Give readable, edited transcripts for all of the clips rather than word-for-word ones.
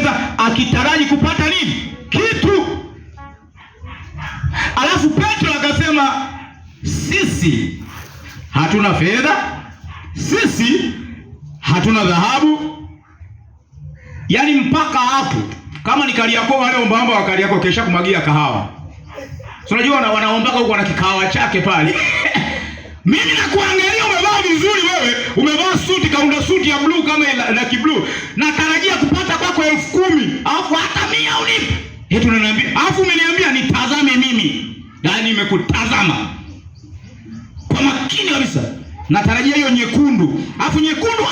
sasa akitaraji kupata nini? Kitu. Alafu Petro akasema sisi hatuna fedha, sisi hatuna dhahabu. Yaani mpaka hapo kama ni Kariakoo, wale ombaomba wa Kariakoo kesha kumagia kahawa. So unajua wanaombaka huko na kikahawa chake pale. Mimi nakuangalia umevaa vizuri wewe, umevaa suti, kaunda suti ya blue kama la blue. Natarajia kupata kwako 10,000, alafu hata 100 unipe. Eti unaniambia, alafu umeniambia nitazame mimi. Yaani nimekutazama kwa makini kabisa. Natarajia hiyo nyekundu. Alafu nyekundu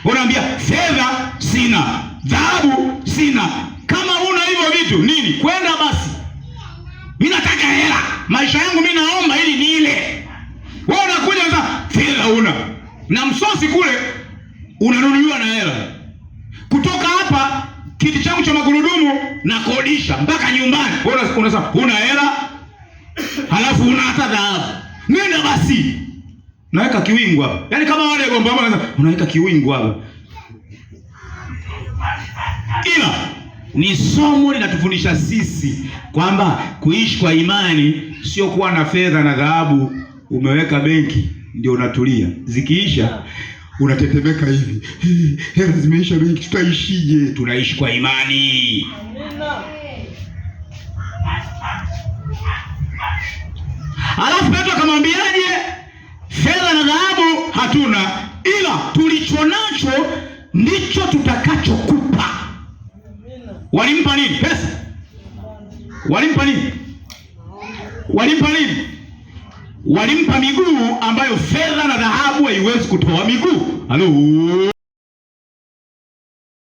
unaambia fedha sina, dhahabu sina. Kama una hivyo vitu nini? Kwenda basi. Mimi nataka hela. Maisha yangu mimi naomba ili nile. Wewe unakuja sasa fedha una. Na msosi kule unanunuliwa na hela. Kutoka hapa kiti changu cha magurudumu na kodisha mpaka nyumbani. Wewe unasema una hela. Halafu una hata dhahabu. Nenda basi. Naweka kiwingu hapa. Yaani kama wale gomba mama unaweka kiwingu hapa. Ila ni somo linatufundisha sisi kwamba kuishi kwa imani sio kuwa na fedha na dhahabu umeweka benki ndio unatulia. Zikiisha unatetemeka hivi. Hela zimeisha benki, tutaishije? Tunaishi kwa imani. Alafu Petro akamwambiaje? Fedha na dhahabu hatuna, ila tulicho nacho ndicho tutakachokupa. Walimpa nini? Pesa. Walimpa nini? Walimpa nini? Walimpa miguu ambayo fedha na dhahabu haiwezi kutoa miguu. Halo.